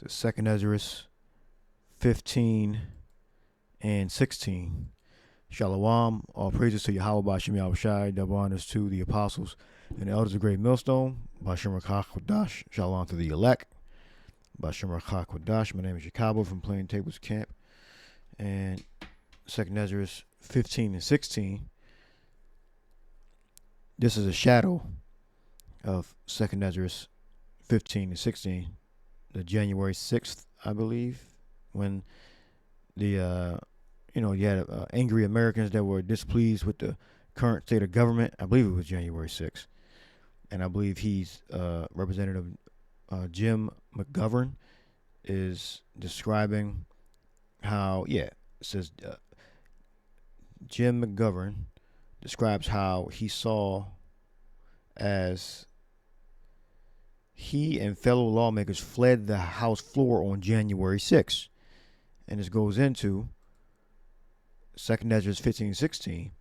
So Second Esdras 15 and 16. Shalom, all praises to Yahweh Bashim Yahushai, double honors to the apostles and the elders of Great Millstone. Bashim Rakha Kodash, shalom to the elect. Bashim Rakha Kodash, my name is Yakalba from Plain Tables Camp. And Second Esdras 15 and 16. This is a shadow of Second Esdras 15 and 16. The January 6th, I believe, when the you had angry Americans that were displeased with the current state of government. I believe it was January 6th. And I believe he's Representative Jim McGovern is describing how, it says Jim McGovern describes how he saw as he and fellow lawmakers fled the House floor on January 6th. And this goes into Second Esdras 15:16. It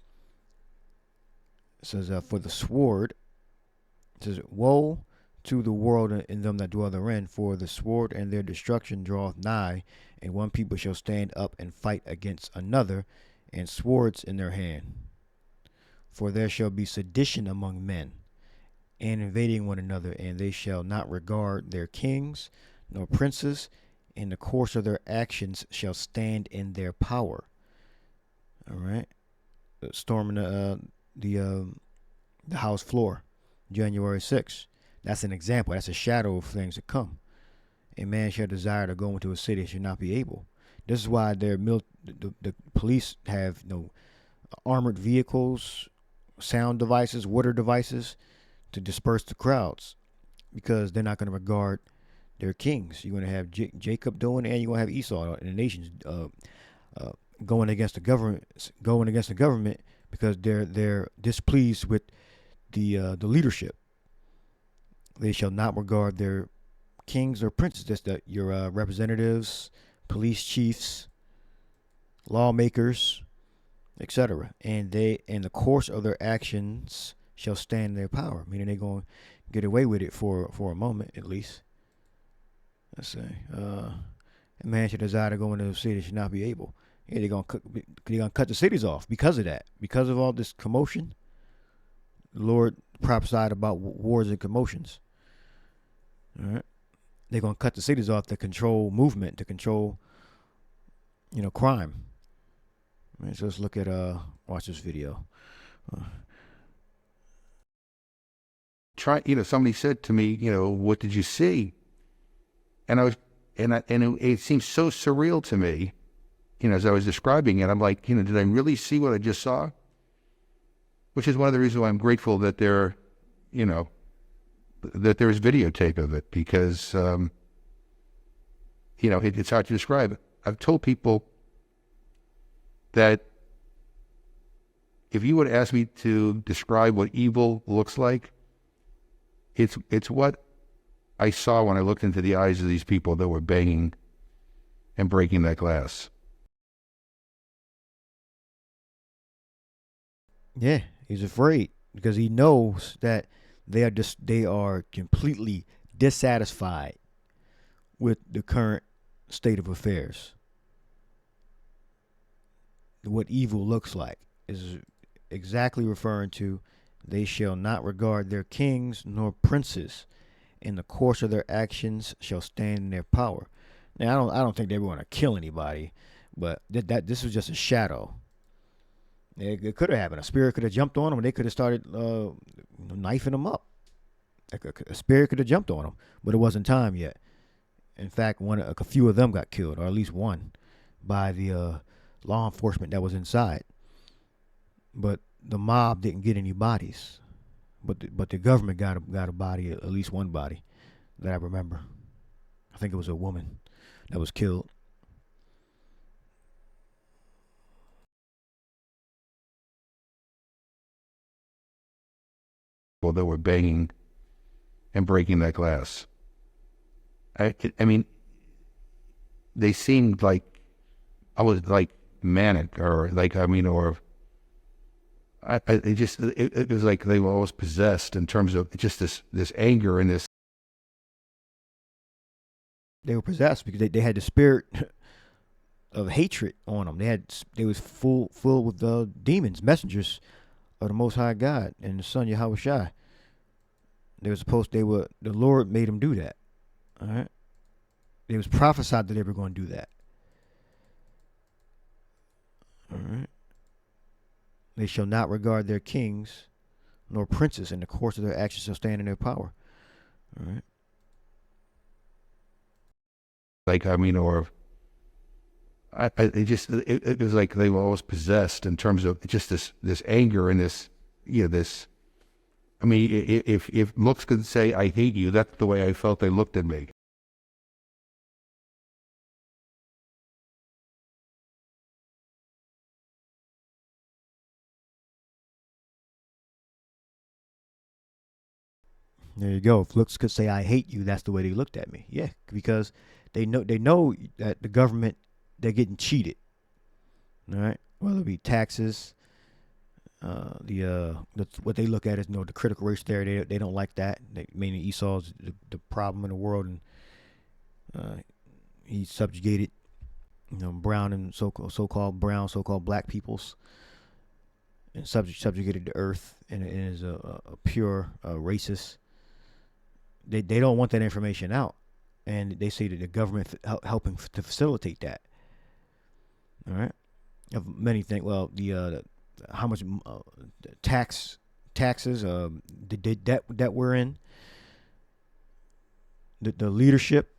says, for the sword, it says, woe to the world and them that dwell therein, for the sword and their destruction draweth nigh, and one people shall stand up and fight against another, and swords in their hand. For there shall be sedition among men, and invading one another, and they shall not regard their kings nor princes, and the course of their actions shall stand in their power. All right, storming the House floor, January 6th. That's an example. That's a shadow of things to come. A man shall desire to go into a city and should not be able. This is why the police have armored vehicles, sound devices, water devices to disperse the crowds, because they're not going to regard their kings. You're going to have Jacob doing it, and you're going to have Esau and the nations going against the government because they're displeased with the leadership. They shall not regard their kings or princes. That's your representatives, police chiefs, lawmakers, etc. And the course of their actions shall stand in their power, meaning they're going to get away with it for a moment at least. Let's say, a man should desire to go into the city should not be able. Yeah, they're gonna cut the cities off because of that. Because of all this commotion, the Lord prophesied about wars and commotions. All right, they're gonna cut the cities off to control movement, to control, crime. All right, so let's look at watch this video. Somebody said to me, what did you see? And it seemed so surreal to me, as I was describing it. I'm like, did I really see what I just saw? Which is one of the reasons why I'm grateful that that there's videotape of it, because, it's hard to describe. I've told people that if you would ask me to describe what evil looks like, it's what I saw when I looked into the eyes of these people that were banging and breaking that glass. Yeah, he's afraid because he knows that they are completely dissatisfied with the current state of affairs. What evil looks like is exactly referring to, they shall not regard their kings nor princes, in the course of their actions shall stand in their power. Now, I don't think they want to kill anybody, but this was just a shadow. It could have happened. A spirit could have jumped on them, and they could have started knifing them up. A spirit could have jumped on them, but it wasn't time yet. In fact, a few of them got killed, or at least one, by the law enforcement that was inside. But the mob didn't get any bodies. But the government got a body, at least one body, that I remember. I think it was a woman that was killed. Well, they were banging and breaking that glass. I mean, they seemed like I was like manic, or it was like they were always possessed in terms of just this anger and this They were possessed because they had the spirit of hatred on them. They was full with demons, messengers of the Most High God and the Son Yahweh Shai. The Lord made them do that. All right. It was prophesied that they were going to do that. All right. They shall not regard their kings nor princes, in the course of their actions shall stand in their power. All right. Like, I mean, or it was like they were always possessed in terms of just this anger and this, this. I mean, if looks could say, I hate you, that's the way I felt they looked at me. There you go. If looks could say, I hate you, that's the way they looked at me. Yeah, because they know that the government, they're getting cheated. All right, whether it be taxes, what they look at is the critical race theory. They don't like that. Meaning Esau's the problem in the world, and he subjugated brown and so-called brown, so-called black peoples, and subjugated the earth, and is a pure racist. They don't want that information out, and they say that the government helping to facilitate that. All right, of many things. Well, the how much taxes that we're in, the leadership.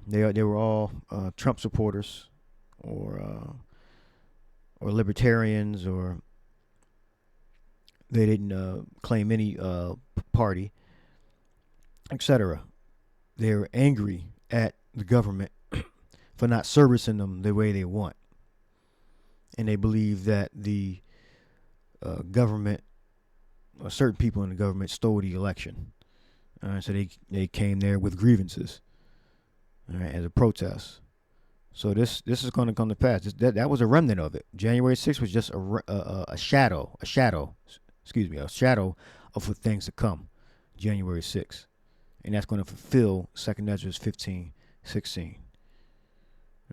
They were all Trump supporters, or libertarians, or they didn't claim any party, etc. They were angry at the government for not servicing them the way they want, and they believe that the government, or certain people in the government, stole the election. So they came there with grievances, all right, as a protest. So this is going to come to pass. That was a remnant of it. January 6th was just a shadow of what things to come. January 6th, and that's going to fulfill 2nd Esdras 15:16.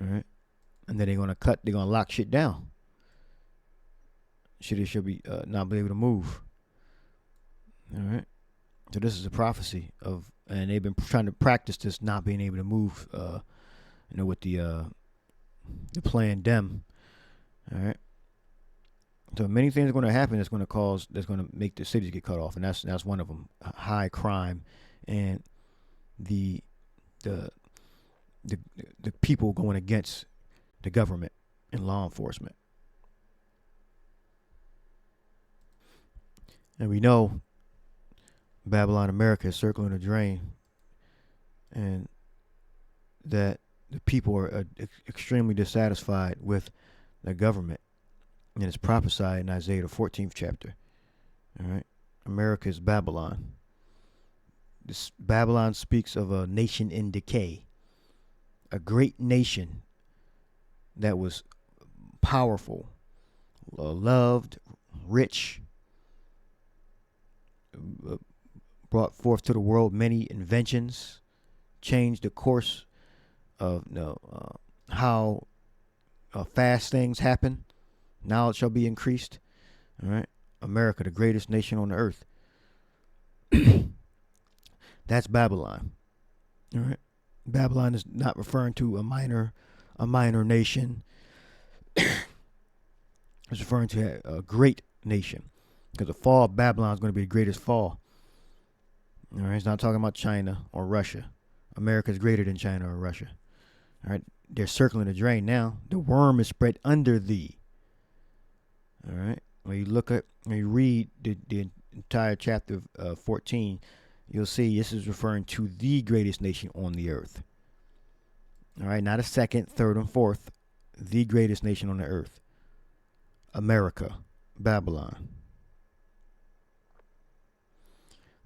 All right, and then they're going to lock shit down. Shit should be not be able to move. All right, so this is a prophecy of, and they've been trying to practice this not being able to move. With the plan dem. All right. So many things are going to happen that's going to make the cities get cut off, and that's one of them. High crime, and the people going against the government and law enforcement. And we know Babylon America is circling the drain, and that the people are extremely dissatisfied with the government. And it's prophesied in Isaiah the 14th chapter. All right. America is Babylon. This Babylon speaks of a nation in decay. A great nation that was powerful, loved, rich, brought forth to the world many inventions, changed the course of how fast things happen. Knowledge shall be increased. All right. America, the greatest nation on the earth. That's Babylon. All right. Babylon is not referring to a minor nation. It's referring to a great nation, because the fall of Babylon is going to be the greatest fall. All right. It's not talking about China or Russia. America is greater than China or Russia. All right. They're circling the drain now. The worm is spread under thee. All right. When you read the entire chapter of 14, you'll see this is referring to the greatest nation on the earth. All right. Not a second, third, and fourth. The greatest nation on the earth. America, Babylon.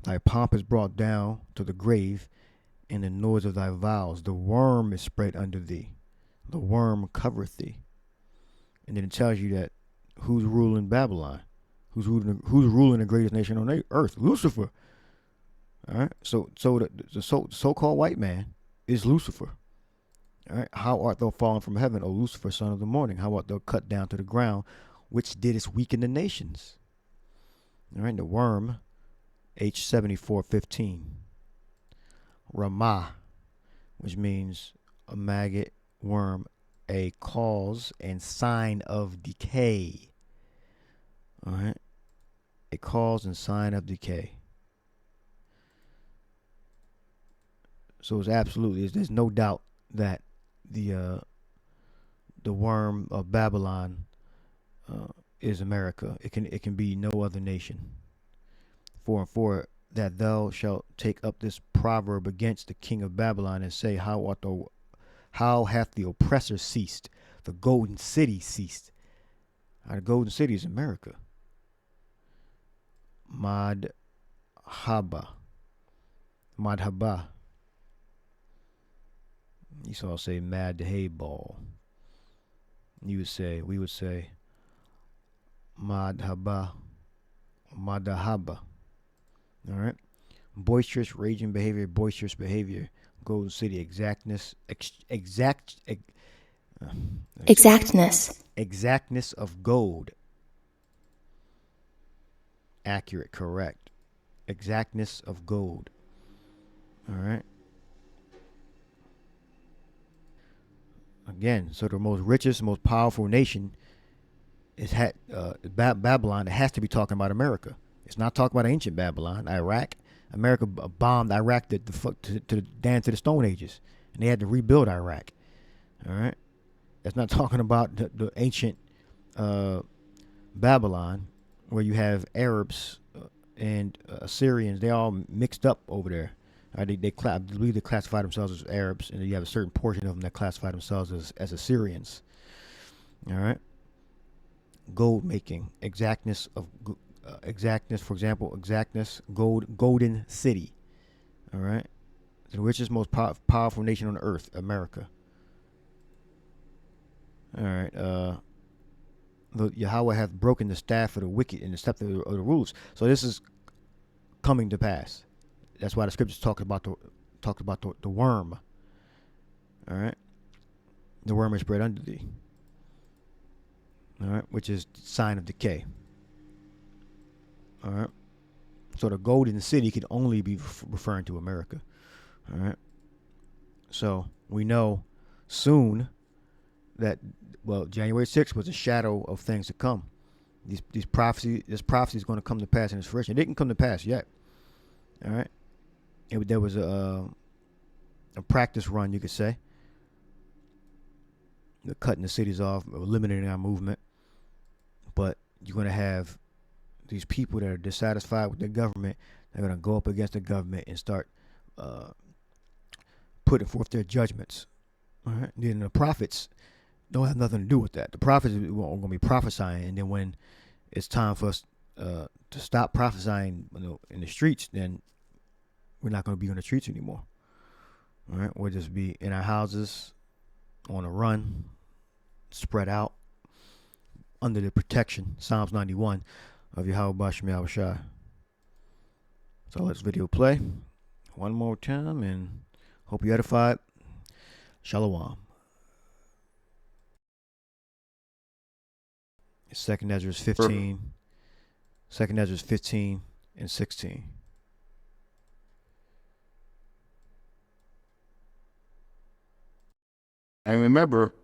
Thy pomp is brought down to the grave, and the noise of thy vows. The worm is spread under thee. The worm covereth thee. And then it tells you that who's ruling Babylon? Who's ruling the greatest nation on the earth? Lucifer. All All right. So the so-called white man is Lucifer. All right. How art thou fallen from heaven, O Lucifer, son of the morning? How art thou cut down to the ground, which didst weaken the nations? All right. The worm, H7415. Ramah, which means a maggot, worm, a cause and sign of decay. All right. A cause and sign of decay. So it's absolutely, there's no doubt that the worm of Babylon is America. It can be no other nation. 4:4, that thou shalt take up this proverb against the king of Babylon and say, how hath the oppressor ceased? The golden city ceased. The golden city is America. Madhaba. You saw say mad hay ball. We would say madhaba. All right. Boisterous, raging behavior, golden city, exactness of gold. Accurate, correct. Exactness of gold. All right. Again, so the most richest, most powerful nation is Babylon. It has to be talking about America. It's not talking about ancient Babylon, Iraq. America bombed Iraq down to the Stone Ages, and they had to rebuild Iraq. All right, that's not talking about the ancient Babylon, where you have Arabs and Assyrians. They all mixed up over there. I believe they classify themselves as Arabs, and you have a certain portion of them that classify themselves as Assyrians. All right. Gold making, exactness, for example, golden city. All right. The richest, most powerful nation on earth, America. All right. Yahweh hath broken the staff of the wicked and the scepter of the rulers. So this is coming to pass. That's why the scriptures talk about the worm. All right. The worm is spread under thee. All right, which is sign of decay. All right. So the golden city could only be referring to America. All right. So we know soon that, well, January 6th was a shadow of things to come. This prophecy is going to come to pass in its fruition. It didn't come to pass yet. All right. There was a practice run, you could say. They're cutting the cities off, eliminating our movement. But you're going to have these people that are dissatisfied with the government. They're going to go up against the government and start putting forth their judgments. All right. Then the prophets don't have nothing to do with that. The prophets are going to be prophesying, and then when it's time for us to stop prophesying in the streets, then we're not going to be on the streets anymore. All right. We'll just be in our houses, on a run, spread out, under the protection, Psalms 91, of Yakalba Page. So let's video play one more time, and hope you edified. Shalom. Second Esdras 15. Second Esdras 15 and 16. I remember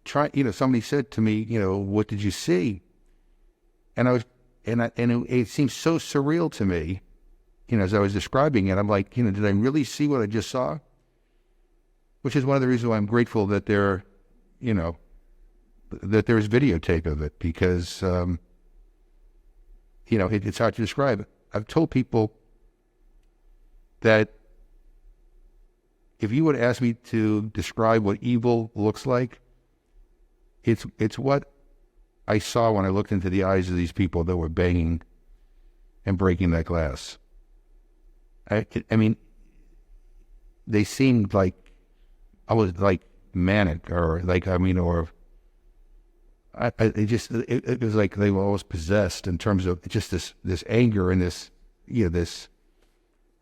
somebody said to me, what did you see? And it seemed so surreal to me, as I was describing it. I'm like, did I really see what I just saw? Which is one of the reasons why I'm grateful that that there's videotape of it, because, it's hard to describe. I've told people that if you would ask me to describe what evil looks like, it's what I saw when I looked into the eyes of these people that were banging and breaking that glass. I mean, they seemed like I was like manic, or it was like they were always possessed, in terms of just this anger and this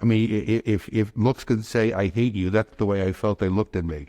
I mean, if looks could say, I hate you, that's the way I felt they looked at me.